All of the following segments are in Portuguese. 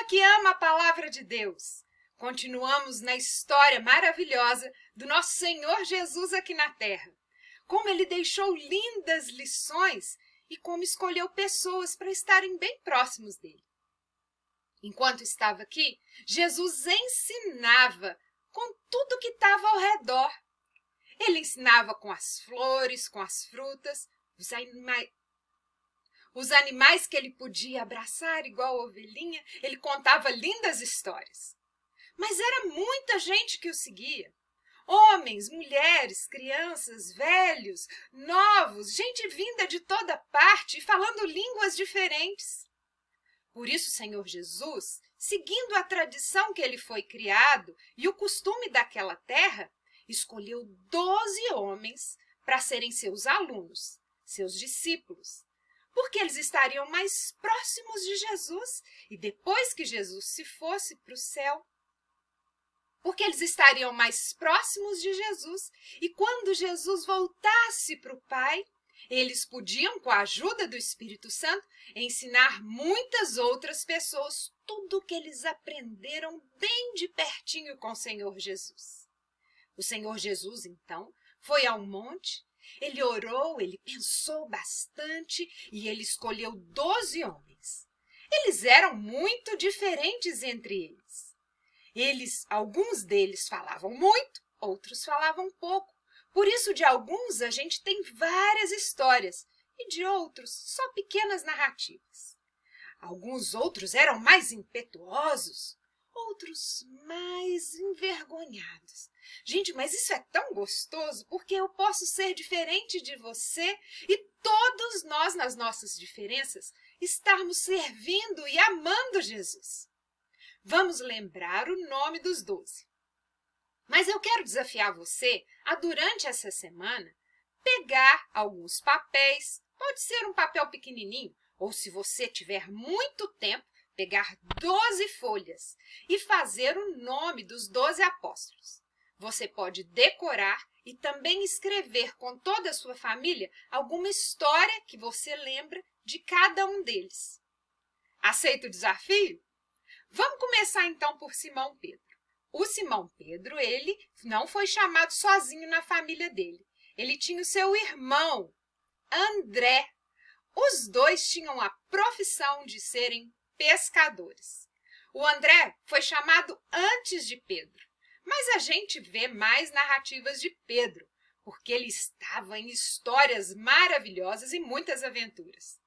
Turma que ama a palavra de Deus, continuamos na história maravilhosa do nosso Senhor Jesus aqui na Terra. Como ele deixou lindas lições e como escolheu pessoas para estarem bem próximos dele. Enquanto estava aqui, Jesus ensinava com tudo que estava ao redor. Ele ensinava com as flores, com as frutas, os animais que ele podia abraçar igual a ovelhinha. Ele contava lindas histórias. Mas era muita gente que o seguia. Homens, mulheres, crianças, velhos, novos, gente vinda de toda parte e falando línguas diferentes. Por isso, o Senhor Jesus, seguindo a tradição que ele foi criado e o costume daquela terra, escolheu 12 homens para serem seus alunos, seus discípulos, porque eles estariam mais próximos de Jesus e depois que Jesus se fosse para o céu, porque eles estariam mais próximos de Jesus e quando Jesus voltasse para o Pai, eles podiam, com a ajuda do Espírito Santo, ensinar muitas outras pessoas tudo o que eles aprenderam bem de pertinho com o Senhor Jesus. O Senhor Jesus, então, foi ao monte, ele orou, ele pensou bastante e ele escolheu 12 homens. Eles eram muito diferentes entre eles. Alguns deles falavam muito, outros falavam pouco. Por isso, de alguns a gente tem várias histórias e de outros só pequenas narrativas. Alguns outros eram mais impetuosos, outros mais envergonhados. Gente, mas isso é tão gostoso porque eu posso ser diferente de você e todos nós, nas nossas diferenças, estarmos servindo e amando Jesus. Vamos lembrar o nome dos 12. Mas eu quero desafiar você a, durante essa semana, pegar alguns papéis, pode ser um papel pequenininho, ou se você tiver muito tempo, pegar 12 folhas e fazer o nome dos 12 apóstolos. Você pode decorar e também escrever com toda a sua família alguma história que você lembra de cada um deles. Aceita o desafio? Vamos começar então por Simão Pedro. O Simão Pedro, ele não foi chamado sozinho na família dele. Ele tinha o seu irmão, André. Os dois tinham a profissão de serem pescadores. O André foi chamado antes de Pedro, mas a gente vê mais narrativas de Pedro, porque ele estava em histórias maravilhosas e muitas aventuras.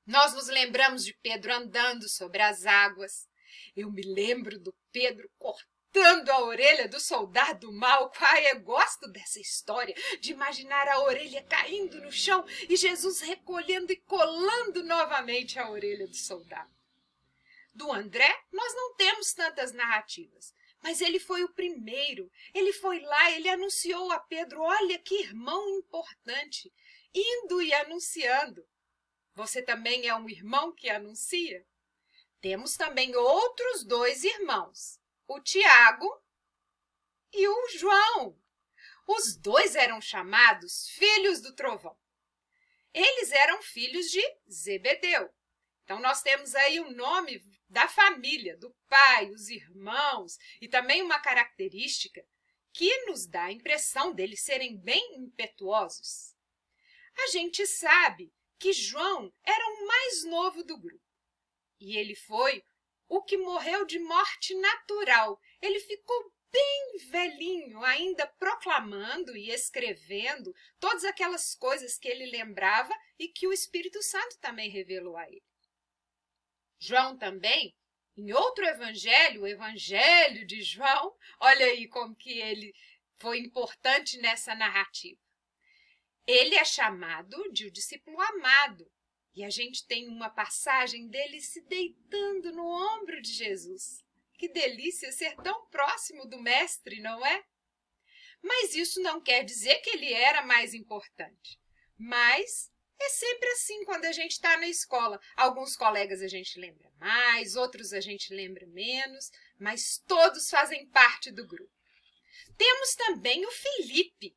Nós nos lembramos de Pedro andando sobre as águas. Eu me lembro do Pedro cortando a orelha do soldado mau. Eu gosto dessa história, de imaginar a orelha caindo no chão e Jesus recolhendo e colando novamente a orelha do soldado. Do André, nós não temos tantas narrativas, mas ele foi o primeiro. Ele foi lá, ele anunciou a Pedro, olha que irmão importante, indo e anunciando. Você também é um irmão que anuncia? Temos também outros 2 irmãos, o Tiago e o João. Os 2 eram chamados filhos do trovão. Eles eram filhos de Zebedeu. Então, nós temos aí o nome da família, do pai, os irmãos, e também uma característica que nos dá a impressão deles serem bem impetuosos. A gente sabe que João era o mais novo do grupo. E ele foi o que morreu de morte natural. Ele ficou bem velhinho, ainda proclamando e escrevendo todas aquelas coisas que ele lembrava e que o Espírito Santo também revelou a ele. João também, em outro evangelho, o Evangelho de João, olha aí como que ele foi importante nessa narrativa. Ele é chamado de o discípulo amado. E a gente tem uma passagem dele se deitando no ombro de Jesus. Que delícia ser tão próximo do mestre, não é? Mas isso não quer dizer que ele era mais importante. Mas é sempre assim quando a gente está na escola. Alguns colegas a gente lembra mais, outros a gente lembra menos, mas todos fazem parte do grupo. Temos também o Felipe.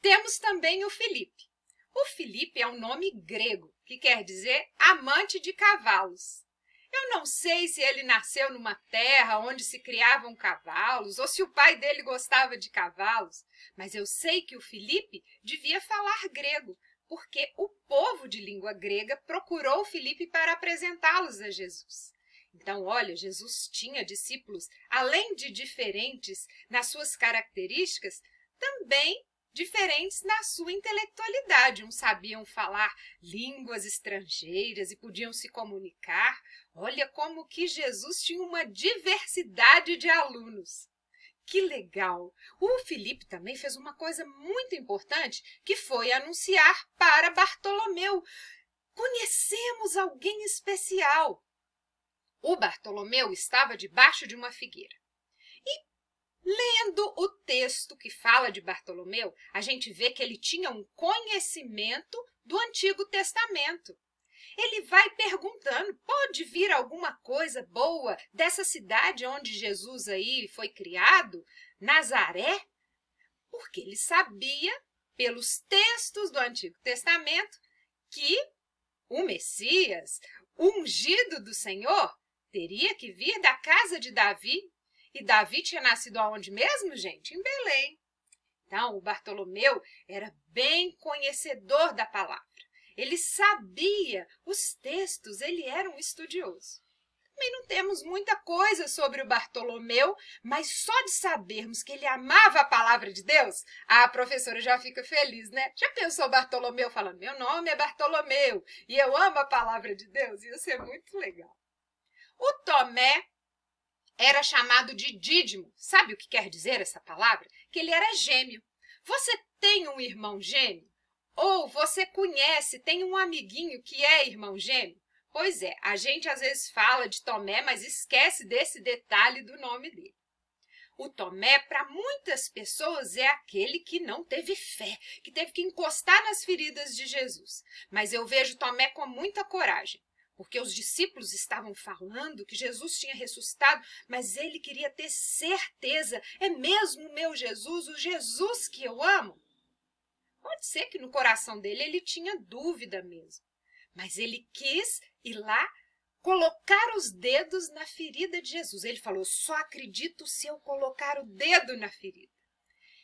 Temos também o Felipe. O Felipe é um nome grego que quer dizer amante de cavalos. Eu não sei se ele nasceu numa terra onde se criavam cavalos ou se o pai dele gostava de cavalos, mas eu sei que o Filipe devia falar grego, porque o povo de língua grega procurou Filipe para apresentá-los a Jesus. Então, olha, Jesus tinha discípulos, além de diferentes nas suas características, também diferentes na sua intelectualidade. Uns sabiam falar línguas estrangeiras e podiam se comunicar. Olha como que Jesus tinha uma diversidade de alunos. Que legal! O Filipe também fez uma coisa muito importante, que foi anunciar para Bartolomeu. Conhecemos alguém especial. O Bartolomeu estava debaixo de uma figueira. E, lendo o texto que fala de Bartolomeu, a gente vê que ele tinha um conhecimento do Antigo Testamento. Ele vai perguntando, pode vir alguma coisa boa dessa cidade onde Jesus aí foi criado, Nazaré? Porque ele sabia, pelos textos do Antigo Testamento, que o Messias, o ungido do Senhor, teria que vir da casa de Davi. E Davi tinha nascido aonde mesmo, gente? Em Belém. Então, o Bartolomeu era bem conhecedor da palavra. Ele sabia os textos, ele era um estudioso. Também não temos muita coisa sobre o Bartolomeu, mas só de sabermos que ele amava a palavra de Deus, a professora já fica feliz, né? Já pensou Bartolomeu falando, meu nome é Bartolomeu e eu amo a palavra de Deus? Ia ser muito legal. O Tomé era chamado de Dídimo. Sabe o que quer dizer essa palavra? Que ele era gêmeo. Você tem um irmão gêmeo? Ou você conhece, tem um amiguinho que é irmão gêmeo? Pois é, a gente às vezes fala de Tomé, mas esquece desse detalhe do nome dele. O Tomé, para muitas pessoas, é aquele que não teve fé, que teve que encostar nas feridas de Jesus. Mas eu vejo Tomé com muita coragem, porque os discípulos estavam falando que Jesus tinha ressuscitado, mas ele queria ter certeza, é mesmo o meu Jesus, o Jesus que eu amo? Pode ser que no coração dele ele tinha dúvida mesmo, mas ele quis ir lá colocar os dedos na ferida de Jesus. Ele falou, só acredito se eu colocar o dedo na ferida.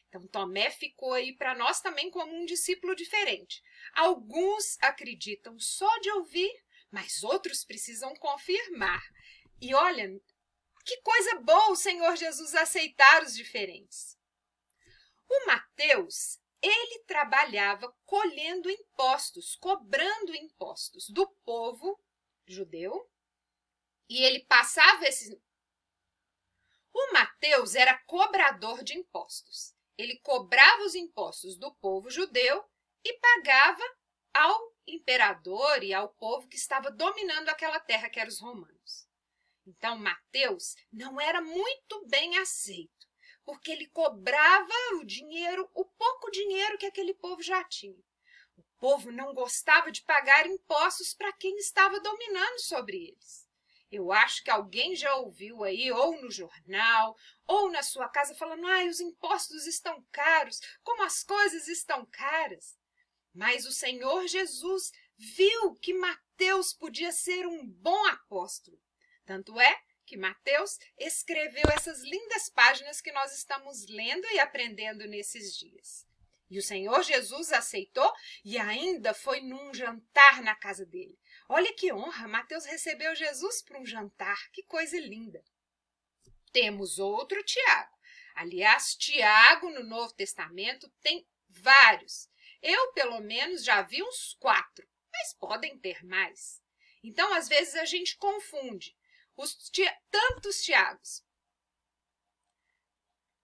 Então, Tomé ficou aí para nós também como um discípulo diferente. Alguns acreditam só de ouvir, mas outros precisam confirmar. E olha, que coisa boa o Senhor Jesus aceitar os diferentes. O Mateus, ele trabalhava colhendo impostos, cobrando impostos do povo judeu, e ele passava esses... O Mateus era cobrador de impostos. Ele cobrava os impostos do povo judeu e pagava ao imperador e ao povo que estava dominando aquela terra, que eram os romanos. Então, Mateus não era muito bem aceito, porque ele cobrava o dinheiro, o pouco dinheiro que aquele povo já tinha. O povo não gostava de pagar impostos para quem estava dominando sobre eles. Eu acho que alguém já ouviu aí, ou no jornal, ou na sua casa, falando, os impostos estão caros, como as coisas estão caras. Mas o Senhor Jesus viu que Mateus podia ser um bom apóstolo. Tanto é que Mateus escreveu essas lindas páginas que nós estamos lendo e aprendendo nesses dias. E o Senhor Jesus aceitou e ainda foi num jantar na casa dele. Olha que honra, Mateus recebeu Jesus para um jantar, que coisa linda. Temos outro Tiago. Aliás, Tiago no Novo Testamento tem vários. Eu, pelo menos, já vi uns 4, mas podem ter mais. Então, às vezes, a gente confunde tantos Tiagos.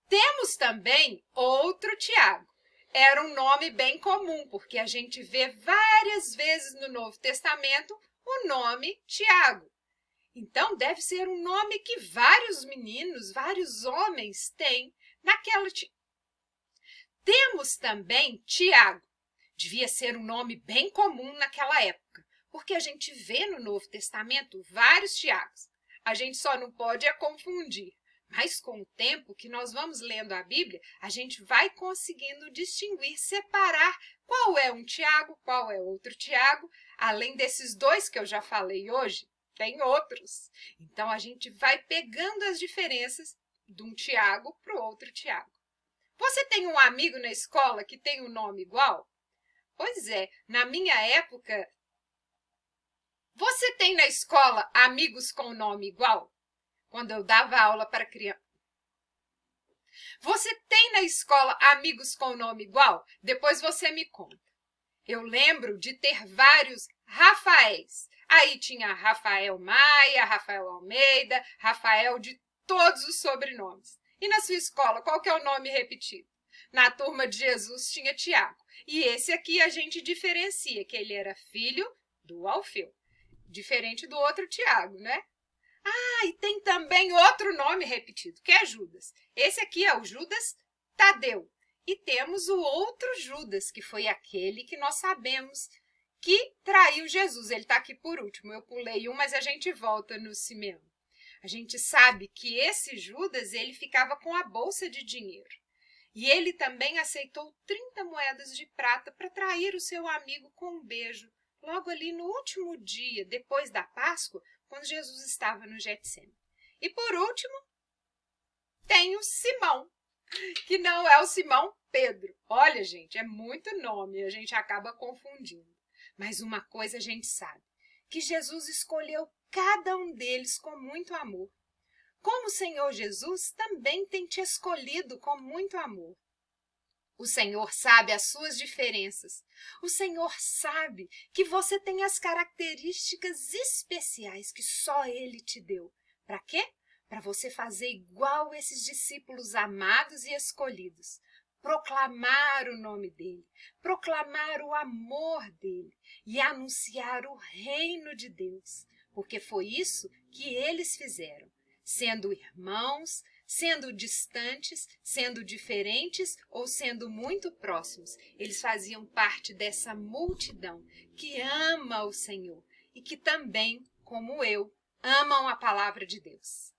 Temos também outro Tiago. Era um nome bem comum, porque a gente vê várias vezes no Novo Testamento o nome Tiago. Então, deve ser um nome que vários meninos, vários homens têm naquela... Temos também Tiago. Devia ser um nome bem comum naquela época, porque a gente vê no Novo Testamento vários Tiagos. A gente só não pode confundir. Mas com o tempo que nós vamos lendo a Bíblia, a gente vai conseguindo distinguir, separar qual é um Tiago, qual é outro Tiago. além desses dois que eu já falei hoje, tem outros. Então, a gente vai pegando as diferenças de um Tiago para o outro Tiago. Você tem um amigo na escola que tem um nome igual? Pois é, na minha época... Você tem na escola amigos com nome igual? Quando eu dava aula para criança. Você tem na escola amigos com nome igual? Depois você me conta. Eu lembro de ter vários Rafaéis. Aí tinha Rafael Maia, Rafael Almeida, Rafael de todos os sobrenomes. E na sua escola, qual que é o nome repetido? Na turma de Jesus tinha Tiago. E esse aqui a gente diferencia, que ele era filho do Alfeu. Diferente do outro Tiago, né? Ah, e tem também outro nome repetido, que é Judas. Esse aqui é o Judas Tadeu. E temos o outro Judas, que foi aquele que nós sabemos que traiu Jesus. Ele está aqui por último. Eu pulei um, mas a gente volta no Simeão. A gente sabe que esse Judas, ele ficava com a bolsa de dinheiro. E ele também aceitou 30 moedas de prata para trair o seu amigo com um beijo. Logo ali no último dia, depois da Páscoa, quando Jesus estava no Getsêmani. E por último, tem o Simão, que não é o Simão Pedro. Olha, gente, é muito nome, a gente acaba confundindo. Mas uma coisa a gente sabe, que Jesus escolheu cada um deles com muito amor. Como o Senhor Jesus também tem te escolhido com muito amor. O Senhor sabe as suas diferenças. O Senhor sabe que você tem as características especiais que só Ele te deu. Para quê? Para você fazer igual esses discípulos amados e escolhidos. Proclamar o nome dEle, proclamar o amor dEle e anunciar o reino de Deus. Porque foi isso que eles fizeram, sendo irmãos, sendo distantes, sendo diferentes ou sendo muito próximos. Eles faziam parte dessa multidão que ama o Senhor e que também, como eu, amam a palavra de Deus.